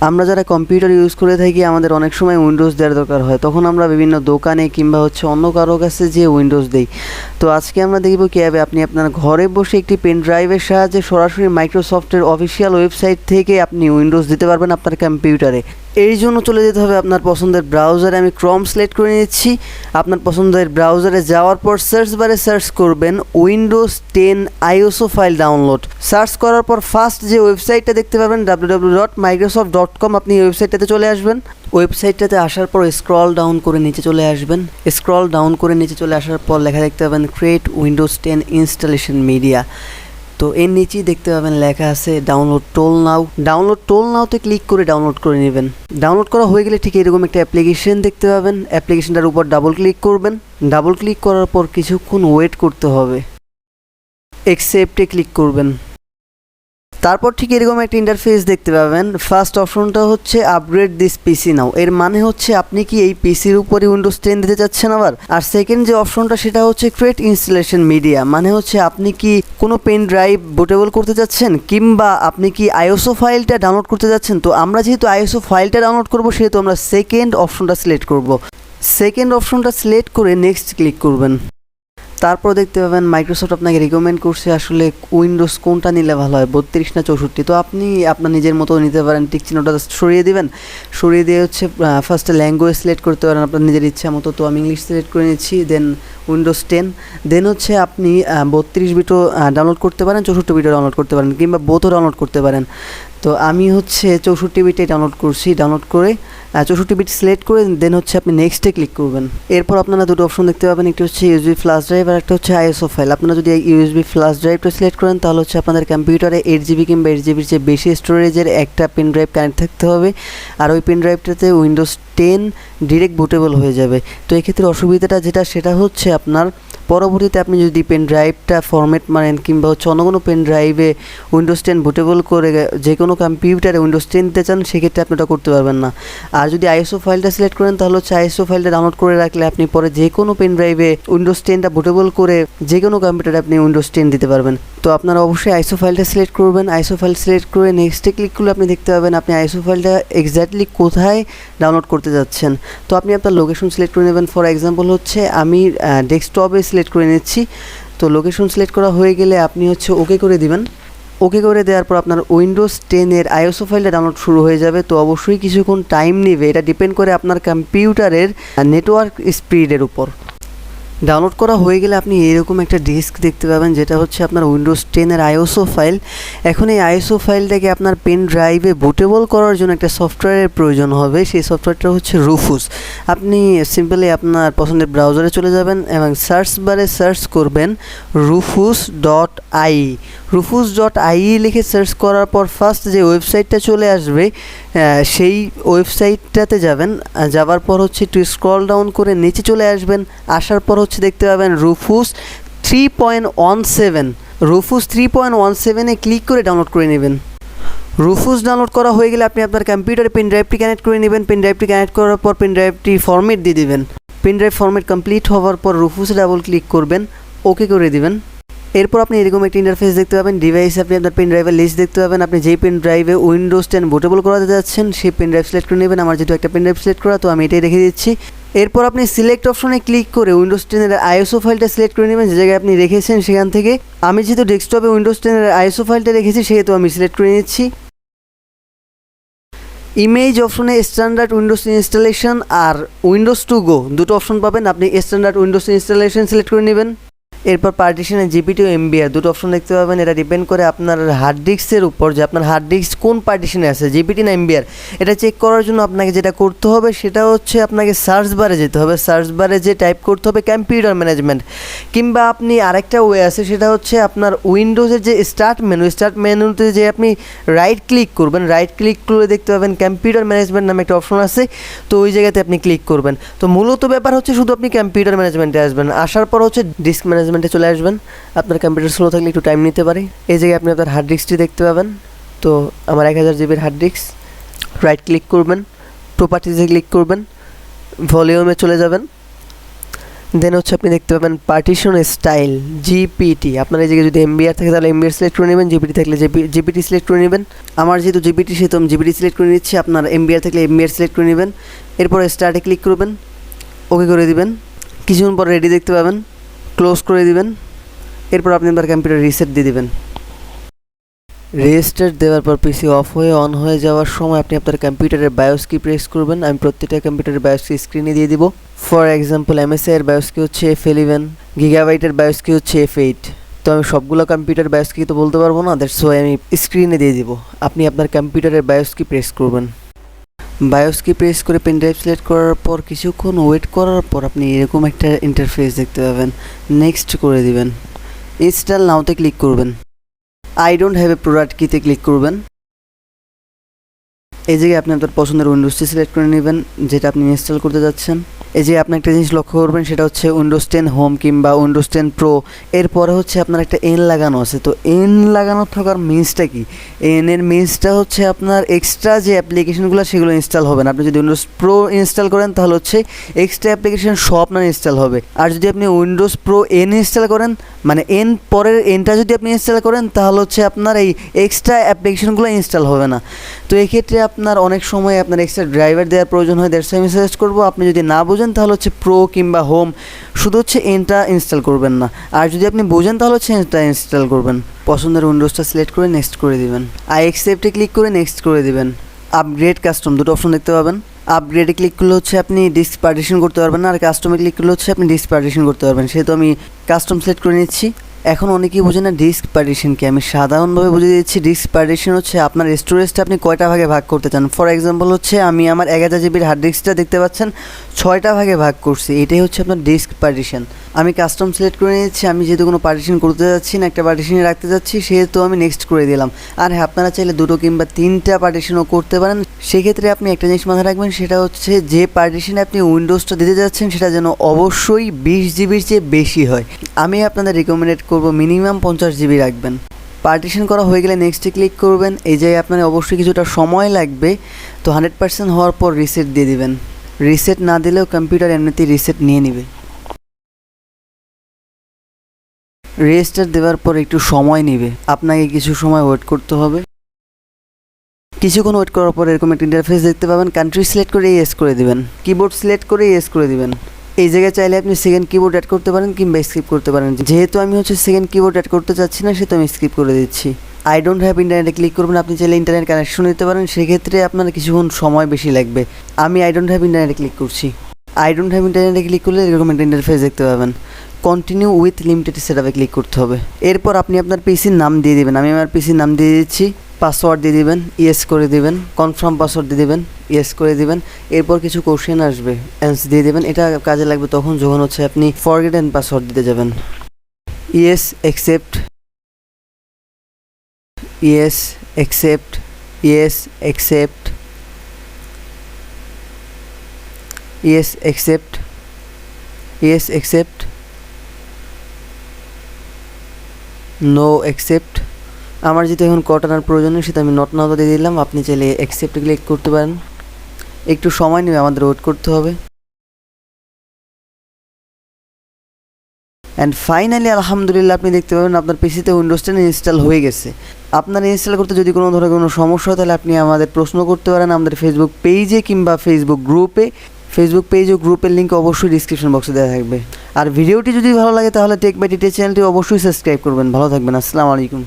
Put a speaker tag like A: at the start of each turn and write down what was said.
A: আমরা যারা computer use করে থাকি আমাদের অনেক সময় উইন্ডোজ দেওয়ার দরকার হয়, তখন আমরা বিভিন্ন দোকানে কিংবা অন্য কারো কাছে যে উইন্ডোজ দেই। তো আজকে আমরা দেখব কীভাবে আপনি আপনার ঘরে বসে একটি পেন ড্রাইভের সাহায্যে সরাসরি মাইক্রোসফটের অফিসিয়াল ওয়েবসাইট থেকে আপনি উইন্ডোজ দিতে পারবেন আপনার কম্পিউটারে। এই জন্য চলে যেতে হবে আপনার পছন্দের ব্রাউজারে। আমি ক্রোম সিলেক্ট করে নিচ্ছি। আপনার পছন্দের ব্রাউজারে যাওয়ার পর সার্চ বারে সার্চ করবেন Windows 10 ISO file download. Search করার পর ফার্স্ট যে ওয়েবসাইটটা দেখতে পাবেন www.microsoft.com, আপনি এই ওয়েবসাইটটাতে চলে আসবেন। ওয়েবসাইটটাতে আসার পর স্ক্রল ডাউন করে নিচে চলে আসবেন। স্ক্রল ডাউন করে নিচে চলে আসার পর লেখা দেখতে পাবেন ক্রিয়েট উইন্ডোজ 10 ইনস্টলেশন মিডিয়া। তো এর নিচেই দেখতে পাবেন লেখা আছে ডাউনলোড টোল নাও। ডাউনলোড টোল নাওতে ক্লিক করে ডাউনলোড করে নেবেন। ডাউনলোড করা হয়ে গেলে ঠিক এরকম একটা অ্যাপ্লিকেশন দেখতে পাবেন। অ্যাপ্লিকেশনটার উপর ডাবল ক্লিক করবেন। ডাবল ক্লিক করার পর কিছুক্ষণ ওয়েট করতে হবে। অ্যাকসেপ্টে ক্লিক করবেন। তারপর ঠিক এরকম একটা ইন্টারফেস দেখতে পাবেন। ফার্স্ট অপশনটা হচ্ছে আপগ্রেড দিস পিসি নাও। এর মানে হচ্ছে আপনি কি এই পিসির উপরে উইন্ডোজ 10 দিতে চাচ্ছেন আবার। আর সেকেন্ড যে অপশনটা সেটা হচ্ছে ক্রিয়েট ইনস্টলেশন মিডিয়া, মানে হচ্ছে আপনি কি কোনো পেন ড্রাইভ বুটেবল করতে চাচ্ছেন কিংবা আপনি কি আইএসও ফাইলটা ডাউনলোড করতে যাচ্ছেন। তো আমরা যেহেতু আইএসও ফাইলটা ডাউনলোড করব সেহেতু আমরা সেকেন্ড অপশনটা সিলেক্ট করব। সেকেন্ড অপশনটা সিলেক্ট করে নেক্সট ক্লিক করবেন। তারপর দেখতে পাবেন মাইক্রোসফট আপনাকে রিকমেন্ড করছে আসলে উইন্ডোজ কোনটা নিলে ভালো হয়, 32 না 64। তো আপনি আপনার নিজের মতো নিতে পারেন। টিক চিহ্নটা সরিয়ে দিবেন। সরিয়ে দিয়ে হচ্ছে ফার্স্টে ল্যাঙ্গুয়েজ সিলেক্ট করতে পারেন আপনার নিজের ইচ্ছা মতো। তো আমি ইংলিশ সিলেক্ট করে নিচ্ছি। দেন উইন্ডোজ 10। দেন হচ্ছে আপনি 32 বিটও ডাউনলোড করতে পারেন, 64 বিটও ডাউনলোড করতে পারেন কিংবা বোথও ডাউনলোড করতে পারেন। তো আমি হচ্ছে 64 বিটে ডাউনলোড করছি। ডাউনলোড করে 64 বিট সিলেক্ট করে দেন হচ্ছে আপনি নেক্সটে ক্লিক করবেন। এরপর আপনারা দুটো অপশন দেখতে পাবেন, একটি হচ্ছে ইউএসবি ফ্ল্যাশ ড্রাইভ আর একটা হচ্ছে আইএসও ফাইল। আপনারা যদি ইউএসবি ফ্ল্যাশ ড্রাইভটা সিলেক্ট করেন তাহলে হচ্ছে আপনাদের কম্পিউটারে 8 জিবি কিংবা 8 জিবির চেয়ে বেশি স্টোরেজের একটা পেন ড্রাইভ কানেক্ট থাকতে হবে। আর ওই পেন ড্রাইভটাতে উইন্ডোজ 10 ডিরেক্ট বুটেবল হয়ে যাবে। তো এক্ষেত্রে অসুবিধাটা সেটা হচ্ছে আপনার পরবর্তীতে আপনি যদি পেন ড্রাইভটা ফরম্যাট মারেন কিংবা হচ্ছে অন্য কোনো পেন ড্রাইভে উইন্ডোজ 10 বুটেবল করে যে কোনো কম্পিউটারে উইন্ডোজ 10 দিতে চান সেক্ষেত্রে আপনি ওটা করতে পারবেন না। আর যদি আইএসও ফাইলটা সিলেক্ট করেন তাহলে হচ্ছে আইএসও ফাইলটা ডাউনলোড করে রাখলে আপনি পরে যে কোনো পেন ড্রাইভে উইন্ডোজ 10টা বুটেবল করে যে কোনো কম্পিউটারে আপনি উইন্ডোজ 10 দিতে পারবেন। তো আপনারা অবশ্যই আইএসও ফাইলটা সিলেক্ট করবেন। আইএসও ফাইল সিলেক্ট করে নেক্সটে ক্লিক করলে আপনি দেখতে পাবেন আপনি আইএসও ফাইলটা এক্স্যাক্টলি কোথায় ডাউনলোড করতে যাচ্ছেন। তো আপনি আপনার লোকেশন সিলেক্ট করে নেবেন। ফর এক্সাম্পল হচ্ছে আমি ডেস্কটপে সিলেক্ট করে নিচ্ছি। তো লোকেশন সিলেক্ট করা হয়ে গেলে আপনি হচ্ছে ওকে করে দিবেন। ওকে করে দেওয়ার পর আপনার উইন্ডোজ 10 এর আইএসও ফাইলটা ডাউনলোড শুরু হয়ে যাবে। তো অবশ্যই কিছুক্ষণ টাইম নেবে, এটা ডিপেন্ড করে আপনার কম্পিউটারের নেটওয়ার্ক স্পিডের উপর। ডাউনলোড করা হয়ে গেলে আপনি এরকম একটা ডিস্ক দেখতে পাবেন যেটা হচ্ছে আপনার উইন্ডোজ 10 এর আইএসও ফাইল। এখন এই আইএসও ফাইলটাকে আপনার পেন ড্রাইভে বুটেবল করার জন্য একটা সফটওয়্যারের প্রয়োজন হবে। সেই সফটওয়্যারটা হচ্ছে রুফুস। আপনি সিম্পলি আপনার পছন্দের ব্রাউজারে চলে যাবেন এবং সার্চ বারে সার্চ করবেন rufus.ie। rufus.ie লিখে সার্চ করার পর ফার্স্ট যে ওয়েবসাইটটা চলে আসবে সেই ওয়েবসাইটটাতে যাবেন। যাওয়ার পর হচ্ছে একটু স্ক্রল ডাউন করে নিচে চলে আসবেন। আসার পর হচ্ছে দেখতে পাবেন রুফুস 3.17। রুফুস 3.17-এ ক্লিক করে ডাউনলোড করে নেবেন। রুফুস ডাউনলোড করা হয়ে গেলে আপনি আপনার কম্পিউটারে পেন ড্রাইভটি কানেক্ট করে নেবেন। পেন ড্রাইভটি কানেক্ট করার পর পেন ড্রাইভটি ফরম্যাট দিয়ে দেবেন। পেন ড্রাইভ ফরম্যাট কমপ্লিট হওয়ার পর রুফুসে ডাবল ক্লিক করবেন, ওকে করে দিবেন। এরপর আপনি এরকম একটা ইন্টারফেস দেখতে পাবেন। ডিভাইসে আপনি আপনার পেন ড্রাইভের লিস্ট দেখতে পাবেন। আপনি যেই পেন ড্রাইভে উইন্ডোজ 10 বুটেবল করাতে যাচ্ছেন সেই পেন ড্রাইভ সিলেক্ট করে নেবেন। আমার যেহেতু একটা পেন ড্রাইভ সিলেক্ট করা তো আমি এটাই রেখে দিচ্ছি। এরপর আপনি সিলেক্ট অপশনে ক্লিক করে উইন্ডোজ 10 এর আইএসও ফাইলটা সিলেক্ট করে নেবেন যে জায়গায় আপনি রেখেছেন সেখান থেকে। আমি যেহেতু ডেস্কটপে উইন্ডোজ 10 এর আইএসও ফাইলটা রেখেছি সেহেতু আমি সিলেক্ট করে নিচ্ছি। ইমেজ অপশনে স্ট্যান্ডার্ড উইন্ডোজ ইনস্টলেশন আর উইন্ডোজ টু গো দুটো অপশন পাবেন। আপনি স্ট্যান্ডার্ড উইন্ডোজ ইনস্টলেশন সিলেক্ট করে নেবেন। এরপর পার্টিশনে জিপিটি ও এমবিআর দুটো অপশন দেখতে পাবেন। এটা ডিপেন্ড করে আপনার হার্ড ডিস্কের উপর যে আপনার হার্ড ডিস্ক কোন পার্টিশনে আছে, জিপিটি না এমবিআর। এটা চেক করার জন্য আপনাকে যেটা করতে হবে সেটা হচ্ছে আপনাকে সার্চ বারে যেতে হবে। সার্চ বারে যে টাইপ করতে হবে কম্পিউটার ম্যানেজমেন্ট, কিংবা আপনি আরেকটা ওয়ে আছে সেটা হচ্ছে আপনার উইন্ডোজের যে স্টার্ট মেনুতে যে আপনি রাইট ক্লিক করবেন। রাইট ক্লিক করে দেখতে পাবেন কম্পিউটার ম্যানেজমেন্ট নামে একটা অপশন আছে। তো ওই জায়গাতে আপনি ক্লিক করবেন। তো মূলত ব্যাপার হচ্ছে শুধু আপনি কম্পিউটার ম্যানেজমেন্টে আসবেন। আসার পর হচ্ছে ডিস্ক ম্যানেজমেন্টে চলে আসবেন। আপনার কম্পিউটার স্লো থাকলে একটু টাইম নিতে পারে। এই জায়গায় আপনি আপনার হার্ড ডিস্কটি দেখতে পাবেন। তো আমার 1000 জিবির হার্ড ডিস্ক। রাইট ক্লিক করবেন, প্রপার্টিজে ক্লিক করবেন, ভলিউমে চলে যাবেন।
B: দেন হচ্ছে আপনি দেখতে পাবেন পার্টিশন স্টাইল জিপিটি। আপনার এই জায়গায় যদি এমবিআর থাকে তাহলে এমবিআর সিলেক্ট করে নেবেন, জিপিটি থাকলে জিপিটি সিলেক্ট করে নেবেন। আমার যেহেতু জিপিটি সেহেতু আমি জিপিটি সিলেক্ট করে নিচ্ছি, আপনার এমবিআর থাকলে এমবিআর সিলেক্ট করে নেবেন। এরপর স্টার্টে ক্লিক করবেন, ওকে করে দিবেন। কিছুক্ষণ পর রেডি দেখতে পাবেন, ক্লোজ করে দিবেন। এরপর আপনি আপনার কম্পিউটার রিসেট দিয়ে দিবেন। রেস্টার্ট দেওয়ার পর পিসি অফ হয়ে অন হয়ে যাওয়ার সময় আপনি আপনার কম্পিউটারের বায়োস কি প্রেস করবেন। আমি প্রত্যেকটা কম্পিউটারের বায়োস কি স্ক্রিনে দিয়ে দিব। ফর এক্সাম্পল MSI এর বায়োস কি হচ্ছে F11, গিগাবাইটের বায়োস কি হচ্ছে F8। তো আমি সবগুলো কম্পিউটার বায়োস কি তো বলতে পারবো না, দ্যাটস ওয়াই আমি স্ক্রিনে দিয়ে দিব। আপনি আপনার কম্পিউটারের বায়োস কি প্রেস করবেন। বায়োস কি প্রেস করে পেনড্রাইভ সিলেক্ট করার পর কিছুক্ষণ ওয়েট করার পর আপনি এরকম একটা ইন্টারফেস দেখতে পাবেন। নেক্সট করে দিবেন। ইনস্টল নাওতে ক্লিক করবেন। I don't have a product কিতে ক্লিক করবেন। এই জায়গায় আপনি আপনার পছন্দের উইন্ডোজটি সিলেক্ট করে নেবেন যেটা আপনি ইনস্টল করতে যাচ্ছেন। এই যে আপনি একটা জিনিস লক্ষ্য করবেন, সেটা হচ্ছে উইন্ডোজ 10 হোম কিংবা উইন্ডোজ 10 প্রো। এরপরে হচ্ছে আপনার একটা এন লাগানো আছে। তো এন লাগানো থাকার মিনসটা কি? এন এর মিনসটা হচ্ছে আপনার এক্সট্রা যে অ্যাপ্লিকেশনগুলো সেগুলো ইনস্টল হবে না। আপনি যদি উইন্ডোজ প্রো ইনস্টল করেন তাহলে হচ্ছে এক্সট্রা অ্যাপ্লিকেশন সব আপনার ইনস্টল হবে। আর যদি আপনি উইন্ডোজ প্রো এন ইনস্টল করেন, মানে এন পরের এনটা যদি আপনি ইনস্টল করেন তাহলে হচ্ছে আপনার এই এক্সট্রা অ্যাপ্লিকেশনগুলো ইনস্টল হবে না। তো এক্ষেত্রে আপনার অনেক সময় আপনার এক্সট্রা ড্রাইভার দেওয়ার প্রয়োজন হয়। দ্যাটস আমি সাজেস্ট করবো আপনি যদি না বোঝেন তাহলে হচ্ছে প্রো কিংবা হোম শুধু হচ্ছে এনটা ইনস্টল করবেন না। আর যদি আপনি বোঝেন তাহলে হচ্ছে এনটা ইনস্টল করবেন। পছন্দের উইন্ডোজটা সিলেক্ট করে নেক্সট করে দিবেন। আই অ্যাকসেপ্টে ক্লিক করে নেক্সট করে দিবেন। আপগ্রেড কাস্টম দুটো অপশন দেখতে পাবেন। আপগ্রেডে ক্লিক করলে হচ্ছে আপনি ডিস্ক পার্টিশন করতে পারবেন না, আর কাস্টমে ক্লিক করলে হচ্ছে আপনি ডিস্ক পার্টিশন করতে পারবেন। সেহেতু আমি কাস্টম সিলেক্ট করে নিচ্ছি। এখন অনেকেই বোঝে না ডিস্ক পার্টিশনকে। আমি সাধারণভাবে বুঝিয়ে দিচ্ছি। ডিস্ক পার্টিশন হচ্ছে আপনার স্টোরেজটা আপনি কয়টা ভাগে ভাগ করতে চান। ফর এক্সাম্পল হচ্ছে আমি আমার 1000 জিবির হার্ড ডিস্কটা দেখতে পাচ্ছেন 6টা ভাগে ভাগ করছি। এটাই হচ্ছে আপনার ডিস্ক পার্টিশন। আমি কাস্টম সিলেক্ট করে নিয়েছি। আমি যেহেতু কোনো পার্টিশন করতে যাচ্ছি না, একটা পার্টিশনে রাখতে যাচ্ছি, সেহেতু আমি নেক্সট করে দিলাম। আর হ্যাঁ, আপনারা চাইলে 2 কিংবা 3টা পার্টিশনও করতে পারেন। সেক্ষেত্রে আপনি একটা জিনিস মাথায় রাখবেন, সেটা হচ্ছে যে পার্টিশনে আপনি উইন্ডোজটা দিতে যাচ্ছেন সেটা যেন অবশ্যই 20 জিবির চেয়ে বেশি হয়। আমি আপনাদের রিকমেন্ডেড করবো মিনিমাম 50 জিবি রাখবেন। পার্টিশন করা হয়ে গেলে নেক্সটে ক্লিক করবেন। এই জায়গায় আপনার অবশ্যই কিছুটা সময় লাগবে। তো 100% হওয়ার পর রিসেট দিয়ে দিবেন। রিসেট না দিলেও কম্পিউটার এমনিতেই রিসেট নিয়ে নেবে। রেজিস্টার দেওয়ার পর একটু সময় নেবে, আপনাকে কিছু সময় ওয়েট করতে হবে। কিছুক্ষণ ওয়েট করার পর এরকম একটা ইন্টারফেস দেখতে পাবেন। কান্ট্রি সিলেক্ট করে ইয়েস করে দিবেন। কিবোর্ড সিলেক্ট করে ইয়েস করে দিবেন। এই জায়গায় চাইলে আপনি সেকেন্ড কিবোর্ড অ্যাড করতে পারেন কিংবা স্কিপ করতে পারেন। যেহেতু আমি হচ্ছে সেকেন্ড কিবোর্ড অ্যাড করতে চাচ্ছি না, সেহেতু আমি স্কিপ করে দিচ্ছি। আই ডোন্ট হ্যাভ ইন্টারনেটে ক্লিক করবেন। আপনি চাইলে ইন্টারনেট কানেকশন নিতে পারেন, সেক্ষেত্রে আপনার কিছুক্ষণ সময় বেশি লাগবে। আমি আই ডোন্ট হ্যাভ ইন্টারনেটে ক্লিক করছি। আই ডোন্ট হ্যাভ ইন্টারনেটে ক্লিক করলে এরকম একটা ইন্টারফেস দেখতে পাবেন। কন্টিনিউ উইথ লিমিটেড সেটআপে ক্লিক করতে হবে। এরপর আপনি আপনার পিসির নাম দিয়ে দেবেন। আমি আমার পিসির নাম দিয়ে দিচ্ছি। পাসওয়ার্ড দিয়ে দিবেন, ইয়েস করে দিবেন। কনফার্ম পাসওয়ার্ড দিয়ে দিবেন, ইয়েস করে দিবেন। এরপর কিছু কোশ্চেন আসবে, অ্যান্সার দিয়ে দেবেন। এটা কাজে লাগবে তখন যখন হচ্ছে আপনি ফরগেটেন পাসওয়ার্ড দিতে যাবেন। Yes accept, yes accept, yes accept, yes accept, yes accept, no accept. আমার যেহেতু এখন কটানোর প্রয়োজন নেই সেটা আমি নট নাও দিয়ে দিলাম। আপনি চাইলে অ্যাকসেপ্ট ক্লিক করতে পারেন। একটু সময় নেবে, আমাদের ওয়েট করতে হবে। অ্যান্ড ফাইনালি আলহামদুলিল্লাহ আপনি দেখতে পাবেন আপনার পিসিতে উইন্ডোজ 10 ইনস্টল হয়ে গেছে। আপনার ইনস্টল করতে যদি কোনো ধরনের কোনো সমস্যা হয় তাহলে আপনি আমাদের প্রশ্ন করতে পারেন আমাদের ফেসবুক পেজে কিংবা ফেসবুক গ্রুপে। ফেসবুক পেজ ও গ্রুপের লিঙ্ক অবশ্যই ডিসক্রিপশন বক্সে দেওয়া থাকবে। আর ভিডিওটি যদি ভালো লাগে তাহলে টেক বাই টিটিএস চ্যানেলটি অবশ্যই সাবস্ক্রাইব করবেন। ভালো থাকবেন। আসসালামু আলাইকুম।